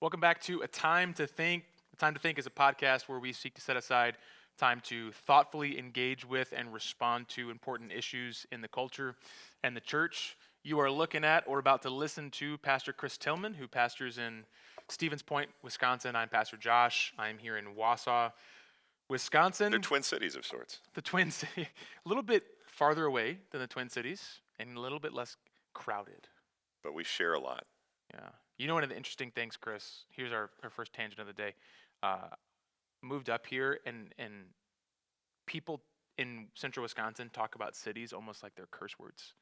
Welcome back to A Time to Think. A Time to Think is a podcast where we seek to set aside time to thoughtfully engage with and respond to important issues in the culture and the church. You are looking at or about to listen to Pastor Chris Tillman, who pastors in Stevens Point, Wisconsin. I'm Pastor Josh. I'm here in Wausau, Wisconsin. They're twin cities of sorts. The Twin Cities, a little bit farther away than the Twin Cities and a little bit less crowded. But we share a lot. Yeah. You know, one of the interesting things, Chris, here's our first tangent of the day. Moved up here, and people in central Wisconsin talk about cities almost like they're curse words.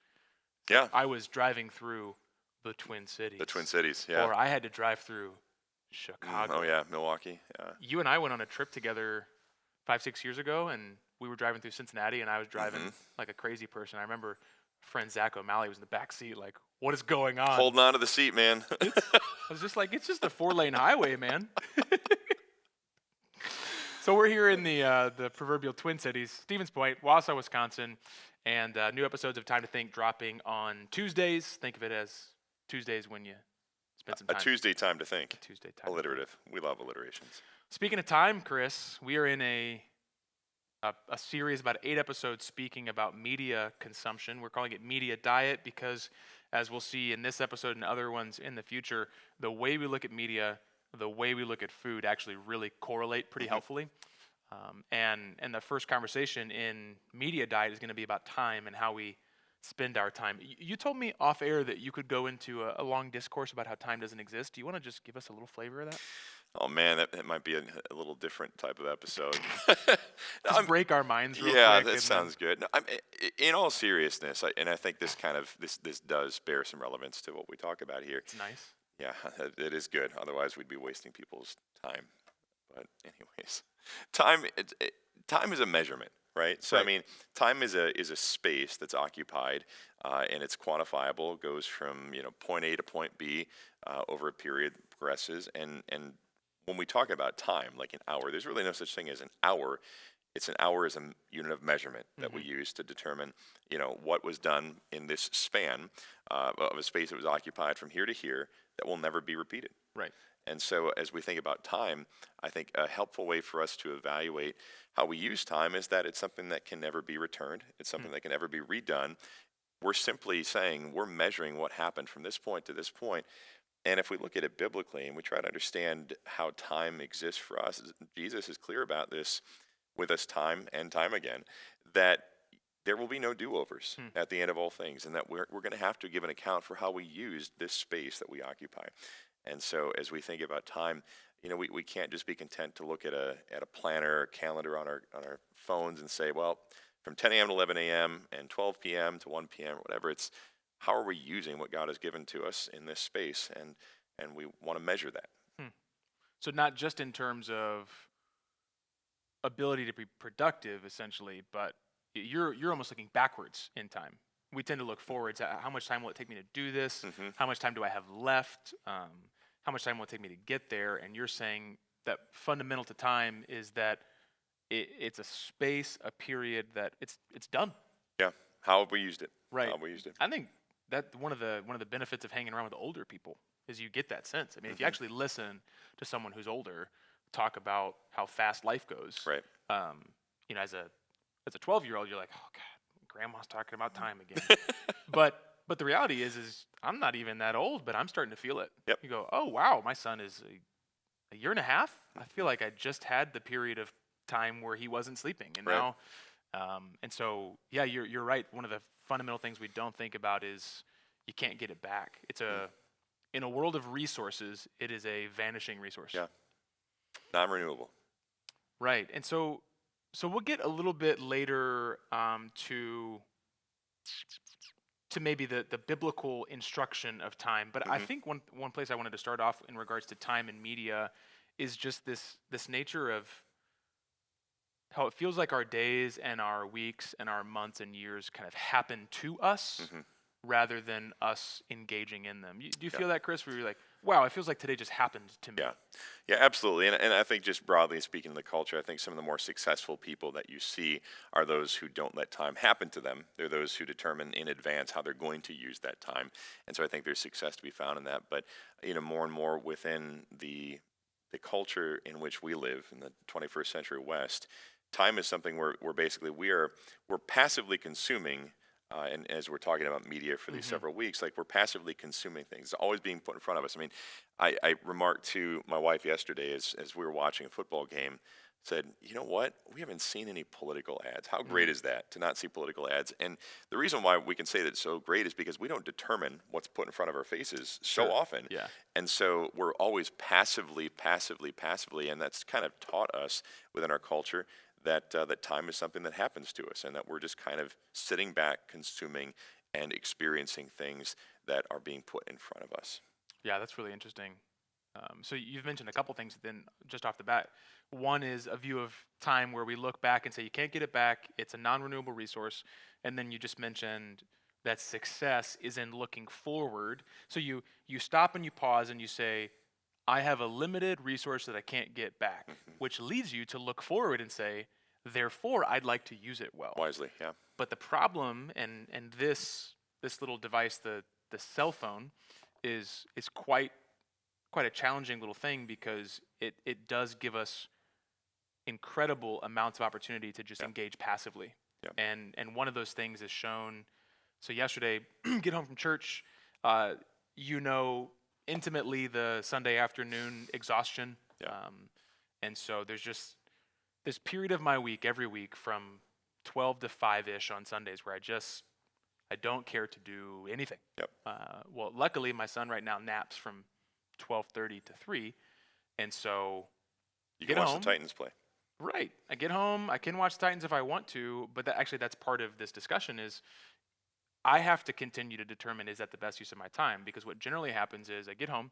Yeah. I was driving through the Twin Cities. The Twin Cities, yeah. Or I had to drive through Chicago. Oh, yeah, Milwaukee, yeah. You and I went on a trip together 5-6 years ago, and we were driving through Cincinnati, and I was driving like a crazy person. I remember friend Zach O'Malley was in the back seat like, what is going on? Holding on to the seat, man. I was just like, it's just a 4-lane highway, man. So we're here in the proverbial Twin Cities, Stevens Point, Wausau, Wisconsin, and new episodes of Time to Think dropping on Tuesdays. Think of it as Tuesdays when you spend some time. A Tuesday time to think. A Tuesday time. Alliterative. We love alliterations. Speaking of time, Chris, we are in a series about 8 episodes speaking about media consumption. We're calling it Media Diet because, as we'll see in this episode and other ones in the future, the way we look at media, the way we look at food actually really correlate pretty helpfully. And the first conversation in Media Diet is going to be about time and how we spend our time. You told me off air that you could go into a long discourse about how time doesn't exist. Do you want to just give us a little flavor of that? Oh, man, that might be a little different type of episode. Just break our minds real quick. Yeah, that sounds good. No, in all seriousness, I think this does bear some relevance to what we talk about here. It's nice. Yeah, it is good. Otherwise, we'd be wasting people's time. But anyways, time is a measurement, right? So, right. I mean, time is a space that's occupied, and it's quantifiable. It goes from point A to point B over a period, progresses, and when we talk about time, like an hour, there's really no such thing as an hour. It's an hour as a unit of measurement that we use to determine, what was done in this span of a space that was occupied from here to here that will never be repeated. Right. And so as we think about time, I think a helpful way for us to evaluate how we use time is that it's something that can never be returned. It's something that can never be redone. We're simply saying we're measuring what happened from this point to this point. And if we look at it biblically and we try to understand how time exists for us, Jesus is clear about this with us time and time again, that there will be no do-overs at the end of all things, and that we're going to have to give an account for how we used this space that we occupy. And so as we think about time, we can't just be content to look at a planner or calendar on our phones and say, well, from 10 a.m. to 11 a.m. and 12 p.m. to 1 p.m. or whatever, it's how are we using what God has given to us in this space, and we want to measure that. So not just in terms of ability to be productive, essentially, but you're almost looking backwards in time. We tend to look forwards at how much time will it take me to do this? How much time do I have left? How much time will it take me to get there? And you're saying that fundamental to time is that it's a space, a period that it's done. Yeah. How have we used it? Right. How have we used it? I think that one of the benefits of hanging around with older people is you get that sense. I mean, if you actually listen to someone who's older talk about how fast life goes, right? As a 12-year-old, you're like, oh God, grandma's talking about time again. but the reality is I'm not even that old, but I'm starting to feel it. Yep. You go, oh wow, my son is a year and a half. I feel like I just had the period of time where he wasn't sleeping, and right. now, and so yeah, you're right. One of the fundamental things we don't think about is you can't get it back. It's in a world of resources, it is a vanishing resource. Yeah. Non-renewable. Right. And so we'll get a little bit later to maybe the biblical instruction of time. But I think one place I wanted to start off in regards to time and media is just this nature of how it feels like our days and our weeks and our months and years kind of happen to us rather than us engaging in them. Do you Yeah. feel that, Chris, where you're like, wow, it feels like today just happened to me? Yeah, yeah, absolutely. And I think just broadly speaking of the culture, I think some of the more successful people that you see are those who don't let time happen to them. They're those who determine in advance how they're going to use that time. And so I think there's success to be found in that. But more and more within the culture in which we live in the 21st century West, time is something where basically we're passively consuming. And as we're talking about media for these Hmm. several weeks, like we're passively consuming things, it's always being put in front of us. I mean, I remarked to my wife yesterday as we were watching a football game, said, you know what? We haven't seen any political ads. How great is that to not see political ads? And the reason why we can say that it's so great is because we don't determine what's put in front of our faces so Sure. often. Yeah. And so we're always passively, and that's kind of taught us within our culture that time is something that happens to us, and that we're just kind of sitting back, consuming, and experiencing things that are being put in front of us. Yeah, that's really interesting. So you've mentioned a couple things then just off the bat. One is a view of time where we look back and say you can't get it back. It's a non-renewable resource. And then you just mentioned that success is in looking forward. So you stop and you pause and you say, I have a limited resource that I can't get back, which leads you to look forward and say, therefore, I'd like to use it well. Wisely, yeah. But the problem, and this little device, the cell phone, is quite a challenging little thing because it does give us incredible amounts of opportunity to just Yeah. engage passively. Yeah. And one of those things is shown. So yesterday, get home from church, you know intimately the Sunday afternoon exhaustion. Yeah. And so there's just this period of my week every week from 12 to 5-ish on Sundays where I don't care to do anything. Yep. Well, luckily my son right now naps from 12:30 to 3, and so You get can watch home. the Titans play. Right. I get home. I can watch Titans if I want to, but that's part of this discussion is I have to continue to determine is that the best use of my time, because what generally happens is I get home,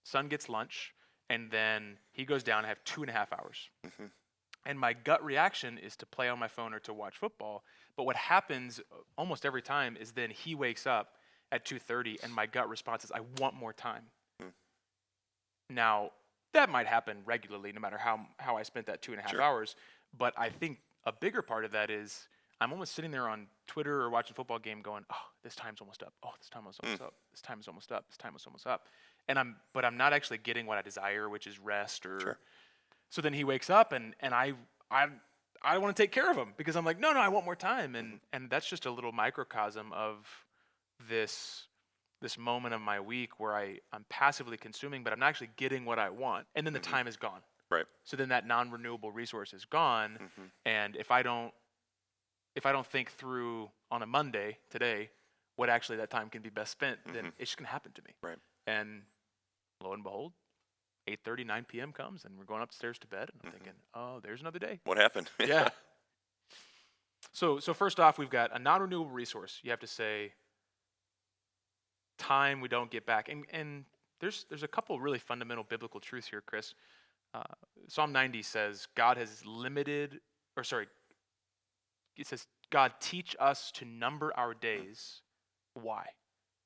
son gets lunch, and then he goes down. I have 2.5 hours. Hmm. And my gut reaction is to play on my phone or to watch football. But what happens almost every time is then he wakes up at 2:30 and my gut response is I want more time. Mm. Now, that might happen regularly no matter how I spent that 2.5 Sure. hours. But I think a bigger part of that is I'm almost sitting there on Twitter or watching a football game going, oh, this time's almost up. Oh, this time is almost up. This time is almost up. This time is almost up. But I'm not actually getting what I desire, which is rest or Sure. so then he wakes up and I want to take care of him because I'm like, no, I want more time. And that's just a little microcosm of this moment of my week where I'm passively consuming, but I'm not actually getting what I want. And then the time is gone. Right. So then that non-renewable resource is gone. Hmm. And if I don't think through on a Monday today what actually that time can be best spent, then it's just gonna happen to me. Right. And lo and behold, 8:30, 9 p.m. comes, and we're going upstairs to bed, and I'm thinking, oh, there's another day. What happened? Yeah. So first off, we've got a non-renewable resource. You have to say time we don't get back, and there's a couple really fundamental biblical truths here, Chris. Psalm 90 says God has limited, or sorry, it says God teach us to number our days. Why?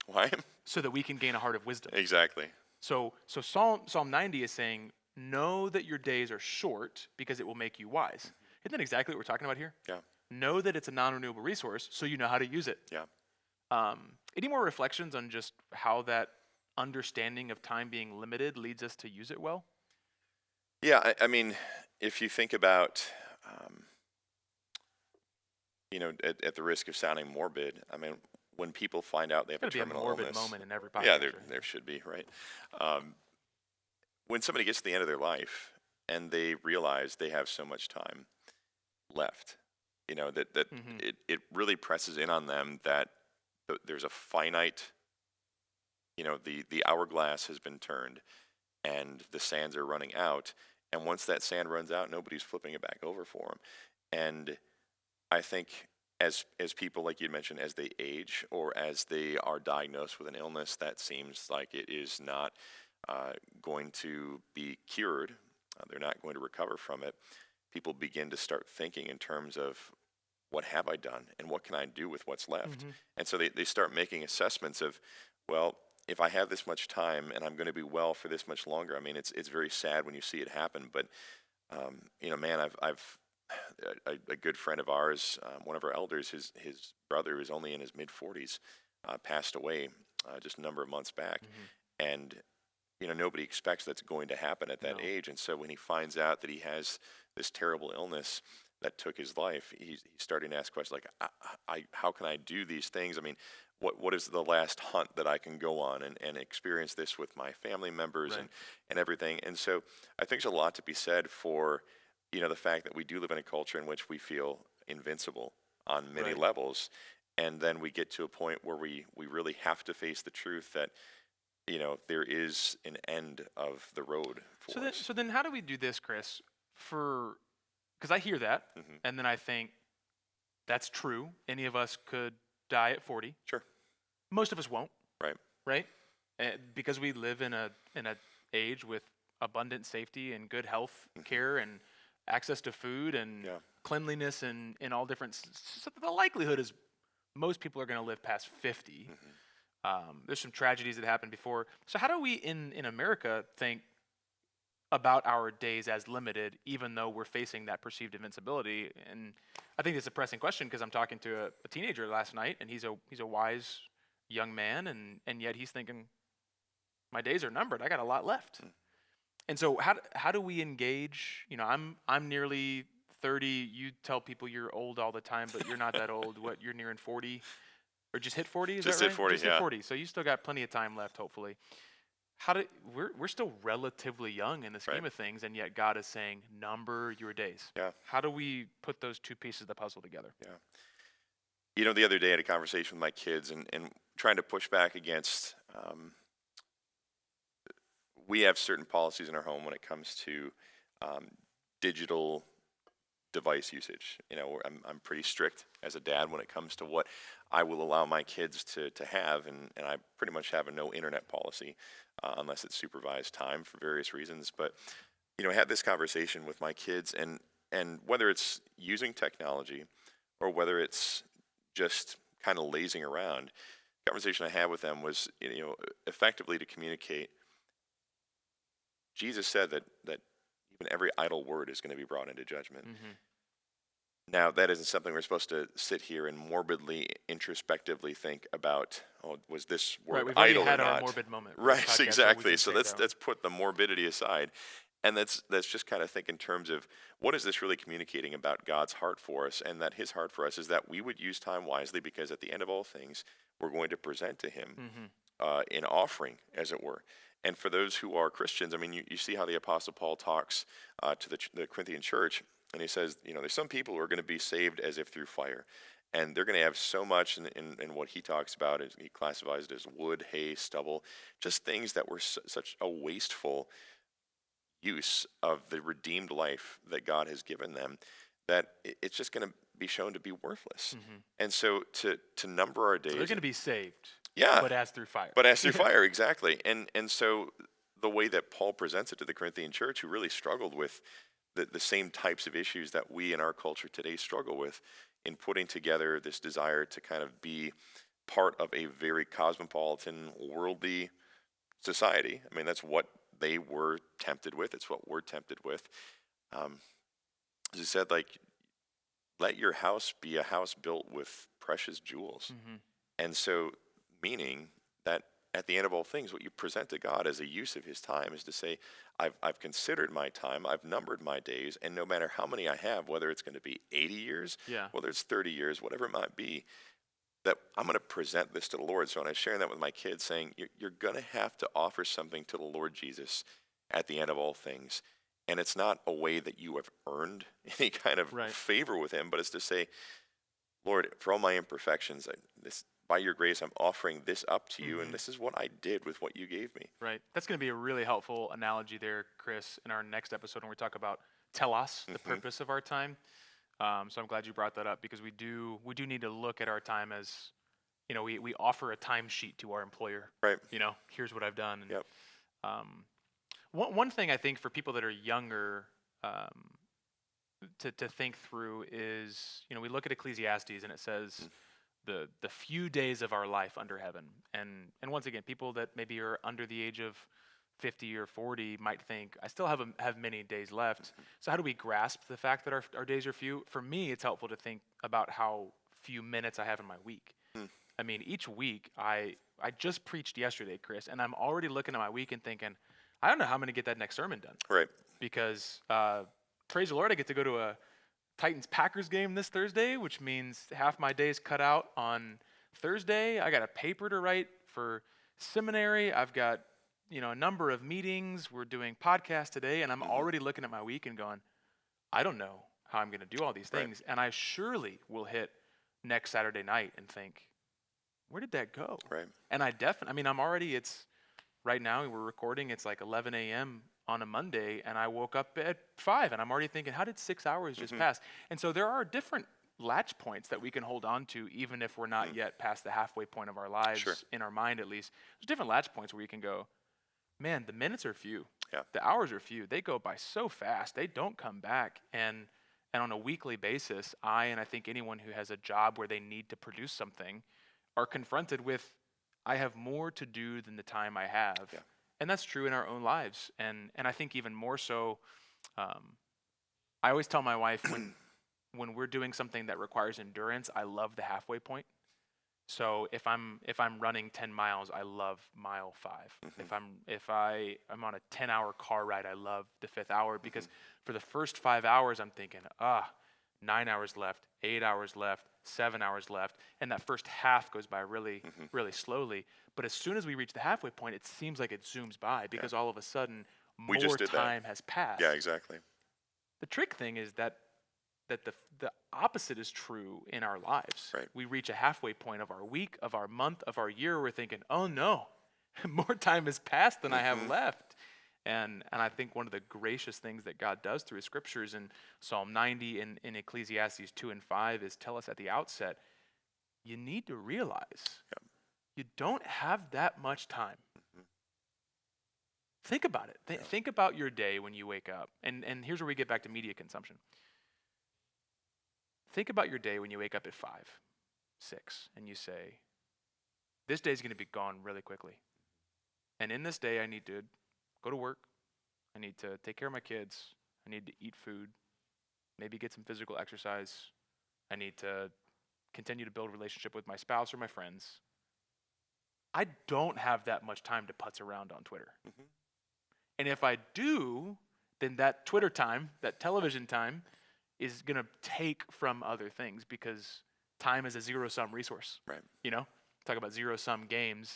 Why? So that we can gain a heart of wisdom. Exactly. So Psalm 90 is saying, know that your days are short because it will make you wise. Isn't that exactly what we're talking about here? Yeah. Know that it's a non-renewable resource so you know how to use it. Yeah. Any more reflections on just how that understanding of time being limited leads us to use it well? Yeah. I mean, if you think about, at the risk of sounding morbid, I mean, when people find out they have a There's got to be a terminal morbid illness, moment in every podcast. yeah, there should be, right? When somebody gets to the end of their life and they realize they have so much time left, that it really presses in on them that there's a finite, the hourglass has been turned and the sands are running out. And once that sand runs out, nobody's flipping it back over for them. And I think as people, like you mentioned, as they age or as they are diagnosed with an illness that seems like it is not going to be cured, they're not going to recover from it, people begin to start thinking in terms of what have I done, and what can I do with what's left? Mm-hmm. And so they start making assessments of, well, if I have this much time and I'm going to be well for this much longer. I mean, it's very sad when you see it happen, but man, I've a good friend of ours, one of our elders, his brother, who's only in his mid 40s, passed away just a number of months back, Mm-hmm. and nobody expects that's going to happen at that No. age. And so when he finds out that he has this terrible illness that took his life, he's starting to ask questions like, how can I do these things? I mean, what is the last hunt that I can go on and experience this with my family members Right. and everything? And so I think there's a lot to be said for, the fact that we do live in a culture in which we feel invincible on many Right. levels. And then we get to a point where we really have to face the truth that, there is an end of the road So for us. then, how do we do this, Chris? Because I hear that, Hmm. and then I think that's true. Any of us could die at 40. Sure. Most of us won't, Right. right? Because we live in a age with abundant safety and good health care and access to food and Yeah. cleanliness and in all different. So the likelihood is most people are going to live past 50. There's some tragedies that happened before. So how do we in America think about our days as limited, even though we're facing that perceived invincibility? And I think it's a pressing question because I'm talking to a teenager last night, and he's a wise young man, and yet he's thinking, my days are numbered. I got a lot left. And so how do we engage? I'm nearly 30. You tell people you're old all the time, but you're not that old. What, you're nearing 40? Or just hit 40, is Just that hit right? 40, Just hit yeah. 40. So you still got plenty of time left, hopefully. We're still relatively young in the scheme Right. of things, and yet God is saying, number your days. Yeah. How do we put those two pieces of the puzzle together? Yeah. The other day I had a conversation with my kids and trying to push back against, we have certain policies in our home when it comes to digital device usage. I'm pretty strict as a dad when it comes to what I will allow my kids to have, and I pretty much have a no internet policy unless it's supervised time for various reasons. But I had this conversation with my kids, and whether it's using technology or whether it's just kind of lazing around, the conversation I had with them was effectively to communicate. Jesus said that even every idle word is going to be brought into judgment. Mm-hmm. Now, that isn't something we're supposed to sit here and morbidly, introspectively think about, oh, was this Right, word we've already idle had or our not? morbid moment. For Right, this podcast, exactly. we So can take let's put the morbidity aside. And let's just kind of think in terms of what is this really communicating about God's heart for us, and that his heart for us is that we would use time wisely, because at the end of all things, we're going to present to him in offering, as it were. And for those who are Christians, I mean, you see how the Apostle Paul talks to the Corinthian church, and he says, there's some people who are going to be saved as if through fire. And they're going to have so much in what he talks about, is he classifies it as wood, hay, stubble, just things that were such a wasteful use of the redeemed life that God has given them, that it's just going to be shown to be worthless. And so to number our days, So they're going to be saved, yeah, but as through fire. but as through fire, exactly. And so the way that Paul presents it to the Corinthian church, who really struggled with the same types of issues that we in our culture today struggle with, in putting together this desire to kind of be part of a very cosmopolitan, worldly society. I mean, that's what they were tempted with. It's what we're tempted with. As he said, like, let your house be a house built with precious jewels. And so, meaning that at the end of all things, what you present to God as a use of his time is to say, I've considered my time, I've numbered my days, and no matter how many I have, whether it's going to be 80 years, Yeah. whether it's 30 years, whatever it might be, that I'm going to present this to the Lord. So when I'm sharing that with my kids, saying, you're going to have to offer something to the Lord Jesus at the end of all things. And it's not a way that you have earned any kind of Right. favor with him, but it's to say, Lord, for all my imperfections, by your grace, I'm offering this up to you, and this is what I did with what you gave me. Right. That's going to be a really helpful analogy there, Chris, in our next episode when we talk about telos, the purpose of our time. So I'm glad you brought that up, because we do need to look at our time as, we offer a timesheet to our employer. Right. Here's what I've done. And, Yep. one thing I think for people that are younger, to think through is, we look at Ecclesiastes and it says the few days of our life under heaven. And once again, people that maybe are under the age of 50 or 40 might think, I still have many days left. So how do we grasp the fact that our days are few? For me, it's helpful to think about how few minutes I have in my week. Mm. I mean, each week, I just preached yesterday, Chris, and I'm already looking at my week and thinking, I don't know how I'm going to get that next sermon done. Right. Because praise the Lord, I get to go to a Titans-Packers game this Thursday, which means half my day is cut out on Thursday. I got a paper to write for seminary. I've got, a number of meetings. We're doing podcasts today, and I'm already looking at my week and going, I don't know how I'm going to do all these things. Right. And I surely will hit next Saturday night and think, where did that go? Right. And I'm already, right now we're recording, it's like 11 a.m. on a Monday, and I woke up at 5, and I'm already thinking, how did 6 hours just pass? And so there are different latch points that we can hold on to, even if we're not yet past the halfway point of our lives, Sure. in our mind at least. There's different latch points where you can go, man, the minutes are few. Yeah. The hours are few. They go by so fast. They don't come back. And on a weekly basis, and I think anyone who has a job where they need to produce something are confronted with, I have more to do than the time I have. Yeah. And that's true in our own lives. And I think even more so, I always tell my wife when we're doing something that requires endurance, I love the halfway point. So if I'm running 10 miles, I love mile 5. If I'm on a 10-hour car ride, I love the 5th hour, because for the first 5 hours I'm thinking, 9 hours left, 8 hours left, 7 hours left, and that first half goes by really really slowly. But as soon as we reach the halfway point, it seems like it zooms by, because all of a sudden We just more did time has passed. Yeah, exactly. The trick thing is that the opposite is true in our lives. Right. We reach a halfway point of our week, of our month, of our year. We're thinking, oh no, more time has passed than I have left. And I think one of the gracious things that God does through his scriptures in Psalm 90 and in Ecclesiastes 2 and 5 is tell us at the outset, you need to realize you don't have that much time. Think about it. Think about your day when you wake up. And here's where we get back to media consumption. Think about your day when you wake up at 5, 6, and you say, this day is going to be gone really quickly. And in this day, I need to go to work. I need to take care of my kids. I need to eat food, maybe get some physical exercise. I need to continue to build a relationship with my spouse or my friends. I don't have that much time to putz around on Twitter. And if I do, then that Twitter time, that television time, is going to take from other things, because time is a zero-sum resource. Right. Talk about zero-sum games.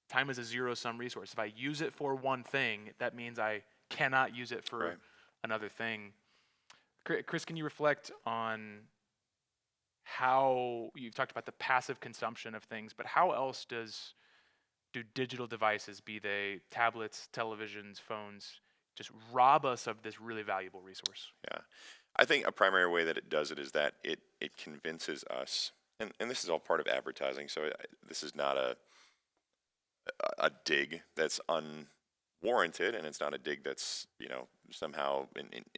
Time is a zero-sum resource. If I use it for one thing, that means I cannot use it for another thing. Chris, can you reflect on how you've talked about the passive consumption of things, but how else do digital devices, be they tablets, televisions, phones, just rob us of this really valuable resource? Yeah. I think a primary way that it does it is that it convinces us, and this is all part of advertising, so this is not a dig that's unwarranted, and it's not a dig that's, somehow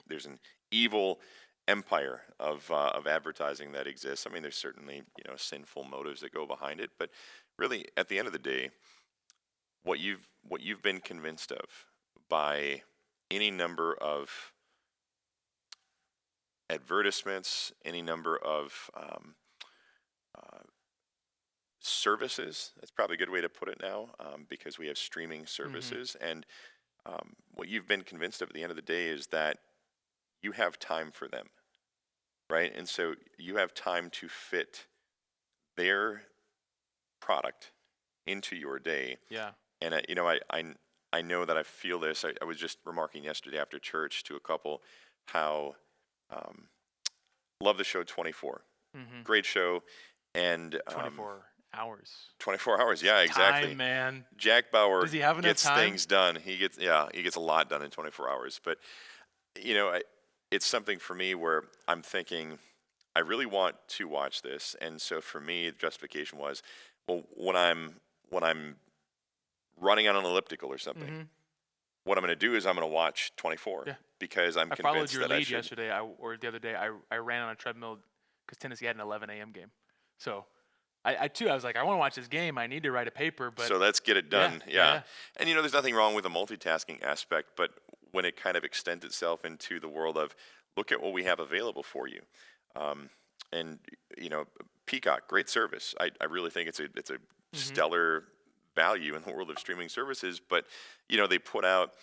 there's an evil empire of advertising that exists. I mean, there's certainly, sinful motives that go behind it, but really, at the end of the day, what you've been convinced of by any number of advertisements, any number of services. That's probably a good way to put it now, because we have streaming services. And what you've been convinced of at the end of the day is that you have time for them, right? And so you have time to fit their product into your day. Yeah. And I know that I feel this. I was just remarking yesterday after church to a couple how love the show 24. Great show. And 24 hours. 24 hours, yeah, exactly. Time, man. Jack Bauer Does he have enough gets time? things done. He gets a lot done in 24 hours. But it's something for me where I'm thinking, I really want to watch this, and so for me, the justification was, well, when I'm running on an elliptical or something, what I'm going to do is I'm going to watch 24 Yeah. because I'm I followed convinced your that I lead should. yesterday, or the other day. I ran on a treadmill because Tennessee had an 11 a.m. game. So I too, I was like, I want to watch this game. I need to write a paper, but So let's get it yeah, done. yeah, Yeah. yeah. And there's nothing wrong with the multitasking aspect, but when it kind of extends itself into the world of look at what we have available for you. Um, and Peacock, great service. I really think it's a Mm-hmm. stellar value in the world of streaming services, but they put out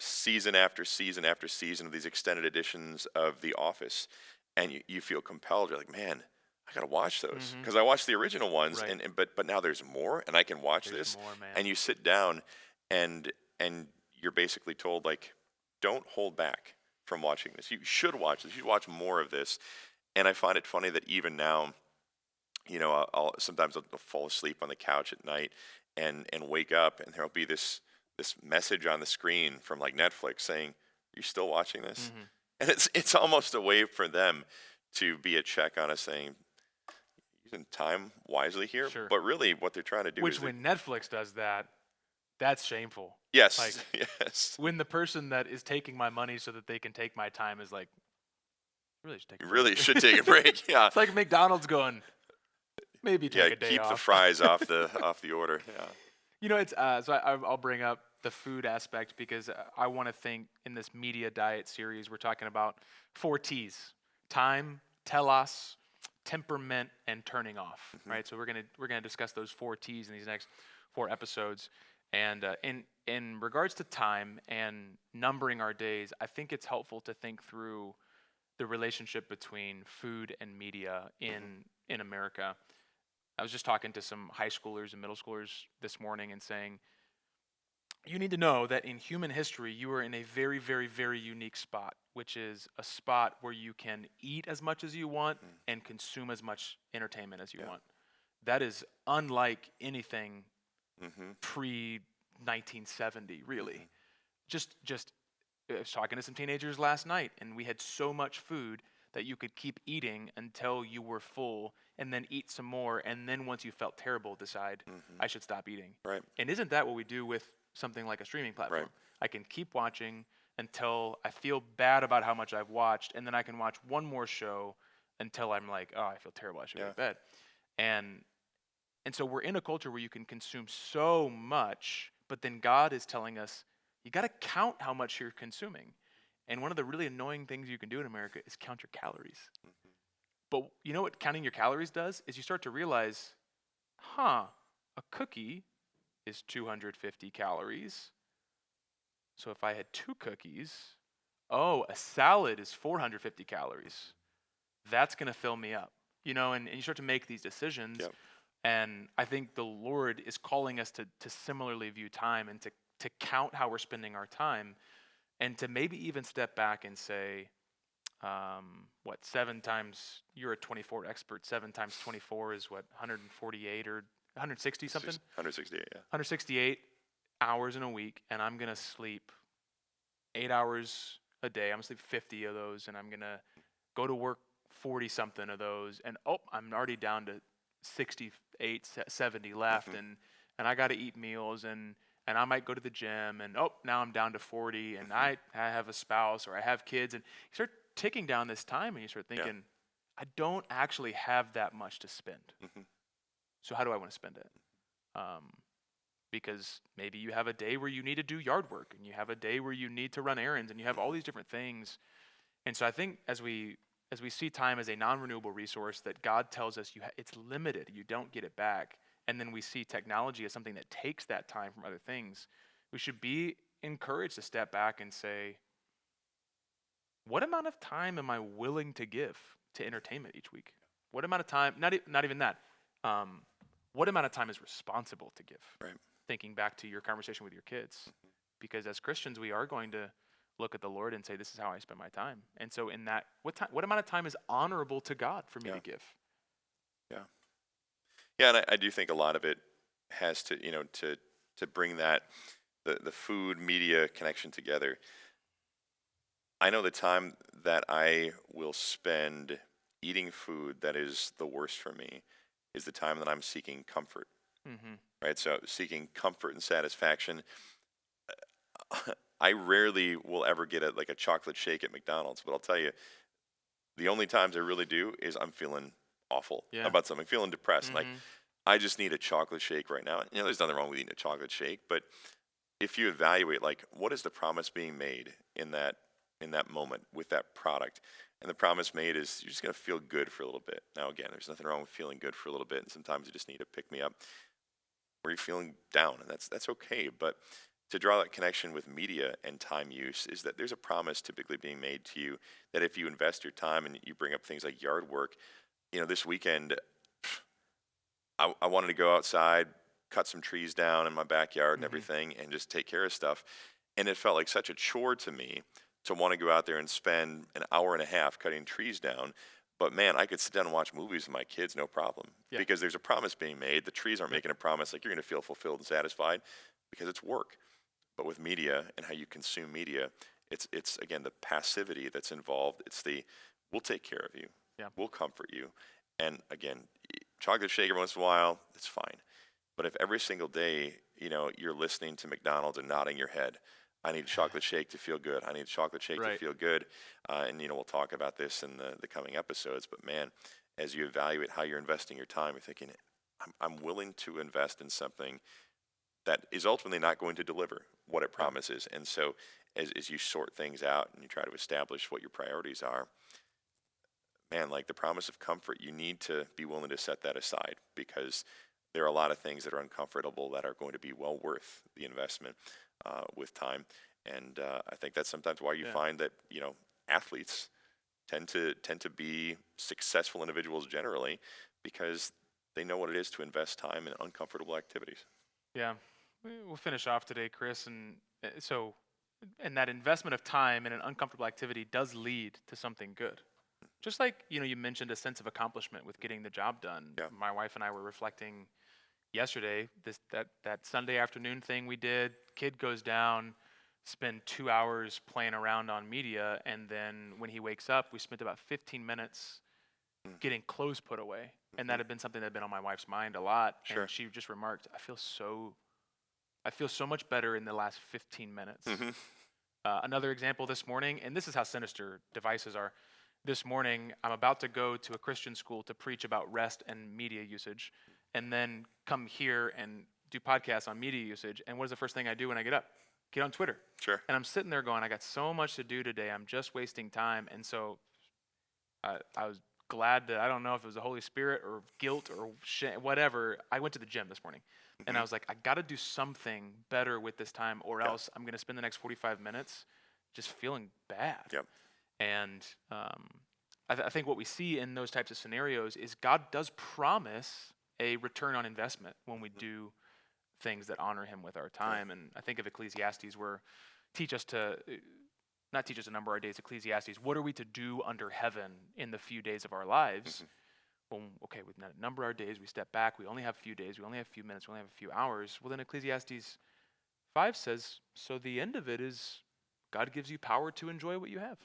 season after season after season of these extended editions of The Office, and you feel compelled. You're like, man, I gotta watch those Mm-hmm. because I watched the original ones, Right. but now there's more, and I can watch There's this. more, man. And you sit down, and you're basically told like, don't hold back from watching this. You should watch this. You should watch more of this. And I find it funny that even now, I'll sometimes I'll fall asleep on the couch at night and wake up, and there'll be this message on the screen from like Netflix saying, "You still watching this?" Mm-hmm. And it's almost a way for them to be a check on us, saying using time wisely here. Sure. But really, what they're trying to do Which is, when Netflix does that, that's shameful. Like yes, yes, when the person that is taking my money so that they can take my time is like, you really should take a you break. really should take a break. Yeah, It's like McDonald's going, maybe yeah, take a day keep the off. fries off the order. Yeah. It's so I'll bring up the food aspect because I want to think in this media diet series we're talking about 4 T's: time, telos, temperament, and turning off. Hmm. Right. So we're gonna discuss those 4 T's in these next 4 episodes. And in regards to time and numbering our days, I think it's helpful to think through the relationship between food and media in America. I was just talking to some high schoolers and middle schoolers this morning and saying, you need to know that in human history, you are in a very, very, very unique spot, which is a spot where you can eat as much as you want and consume as much entertainment as you Yeah. want. That is unlike anything Hmm. pre 1970, really. Hmm. Just I was talking to some teenagers last night, and we had so much food that you could keep eating until you were full, and then eat some more, and then once you felt terrible, decide Hmm. I should stop eating. Right. And isn't that what we do with something like a streaming Right. platform? I can keep watching until I feel bad about how much I've watched, and then I can watch one more show until I'm like, oh, I feel terrible. I should go Yeah. to bed. And and so we're in a culture where you can consume so much, but then God is telling us, you got to count how much you're consuming. And one of the really annoying things you can do in America is count your calories. Hmm. But you know what counting your calories does? Is you start to realize, huh, a cookie is 250 calories. So if I had 2 cookies, oh, a salad is 450 calories. That's going to fill me up. And you start to make these decisions. Yep. And I think the Lord is calling us to similarly view time and to count how we're spending our time and to maybe even step back and say, seven times, you're a 24 expert, 7 times 24 is what, 148 or 160 something? 168. Yeah. 168 hours in a week, and I'm going to sleep 8 hours a day. I'm going to sleep 50 of those, and I'm going to go to work 40 something of those, and I'm already down to 68, 70 left, Hmm. and I got to eat meals, and I might go to the gym, and now I'm down to 40, and Hmm. I have a spouse or I have kids, and you start ticking down this time, and you start Yeah. thinking, I don't actually have that much to spend. Hmm. So how do I want to spend it? Um, because maybe you have a day where you need to do yard work, and you have a day where you need to run errands, and you have all these different things. And so I think as we see time as a non-renewable resource that God tells us it's limited, you don't get it back, and then we see technology as something that takes that time from other things, we should be encouraged to step back and say, what amount of time am I willing to give to entertainment each week? What amount of time, not even that, what amount of time is responsible to give? Right. Thinking back to your conversation with your kids. Because as Christians, we are going to look at the Lord and say, this is how I spend my time. And so in that, what amount of time is honorable to God for me Yeah. to give? Yeah. Yeah, and I do think a lot of it has to, to bring that the food media connection together. I know the time that I will spend eating food that is the worst for me is the time that I'm seeking comfort, Mm-hmm. right? So seeking comfort and satisfaction. I rarely will ever get a chocolate shake at McDonald's, but I'll tell you, the only times I really do is I'm feeling awful Yeah. about something, feeling depressed. Like, Mm-hmm. I just need a chocolate shake right now. There's nothing wrong with eating a chocolate shake, but if you evaluate, like, what is the promise being made in that moment with that product, and the promise made is you're just going to feel good for a little bit. Now, again, there's nothing wrong with feeling good for a little bit, and sometimes you just need to pick me up where you're feeling down, and that's okay. But to draw that connection with media and time use is that there's a promise typically being made to you that if you invest your time and you bring up things like yard work, this weekend I wanted to go outside, cut some trees down in my backyard and Mm-hmm. everything, and just take care of stuff. And it felt like such a chore to me to want to go out there and spend an hour and a half cutting trees down. But man, I could sit down and watch movies with my kids, no problem, Yeah. because there's a promise being made. The trees aren't Yep. making a promise like you're going to feel fulfilled and satisfied because it's work. But with media and how you consume media, it's again the passivity that's involved. It's the we'll take care of you, Yeah. we'll comfort you, and again, chocolate shake every once in a while, it's fine. But if every single day, you're listening to McDonald's and nodding your head, I need a chocolate shake to feel good. I need a chocolate shake to Right. feel good. And we'll talk about this in the coming episodes. But man, as you evaluate how you're investing your time, you're thinking, I'm willing to invest in something that is ultimately not going to deliver what it Yeah. promises. And so as you sort things out and you try to establish what your priorities are, man, like the promise of comfort, you need to be willing to set that aside because there are a lot of things that are uncomfortable that are going to be well worth the investment with time. And I think that's sometimes why you Yeah. find that athletes tend to be successful individuals generally because they know what it is to invest time in uncomfortable activities. Yeah. We'll finish off today, Chris, and that investment of time in an uncomfortable activity does lead to something good. Just like, you mentioned a sense of accomplishment with getting the job done. Yeah. My wife and I were reflecting yesterday, that Sunday afternoon thing we did, kid goes down, spend 2 hours playing around on media, and then when he wakes up, we spent about 15 minutes Mm. getting clothes put away. And that Mhm. had been something that had been on my wife's mind a lot. Sure. And she just remarked, I feel so much better in the last 15 minutes. Hmm. Another example this morning, and this is how sinister devices are. This morning, I'm about to go to a Christian school to preach about rest and media usage, and then come here and do podcasts on media usage. And what is the first thing I do when I get up? Get on Twitter. Sure. And I'm sitting there going, I got so much to do today. I'm just wasting time. And so I was glad that I don't know if it was the Holy Spirit or guilt or whatever. I went to the gym this morning, and I Hmm. was like, I got to do something better with this time, or Yeah. else I'm going to spend the next 45 minutes just feeling bad. Yep. And I think what we see in those types of scenarios is God does promise a return on investment when we do things that honor Him with our Yeah. time. And I think of Ecclesiastes, where teach us to not teach us to number our days. Ecclesiastes, what are we to do under heaven in the few days of our lives? Hmm. Well, okay, we number our days. We step back. We only have a few days. We only have a few minutes. We only have a few hours. Well, then Ecclesiastes 5 says, so the end of it is God gives you power to enjoy what you have.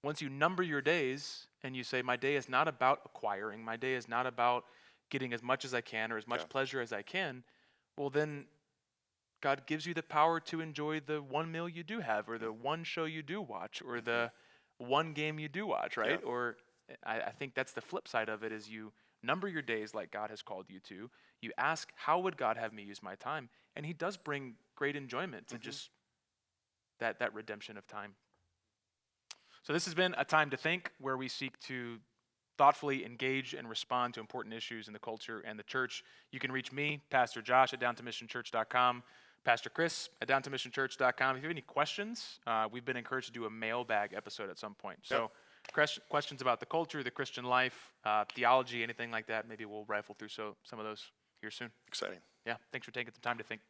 Once you number your days and you say, my day is not about acquiring, my day is not about getting as much as I can or as much Yeah. pleasure as I can, well, then God gives you the power to enjoy the one meal you do have, or the one show you do watch, or the one game you do watch, Yeah. right? Or I think that's the flip side of it is you number your days like God has called you to. You ask, how would God have me use my time? And He does bring great enjoyment to Hmm. just that redemption of time. So this has been a time to think where we seek to thoughtfully engage and respond to important issues in the culture and the church. You can reach me, Pastor Josh, at downtomissionchurch.com, Pastor Chris at downtomissionchurch.com. If you have any questions, we've been encouraged to do a mailbag episode at some point. Yep. So questions about the culture, the Christian life, theology, anything like that, maybe we'll rifle through some of those here soon. Exciting. Yeah, thanks for taking the time to think.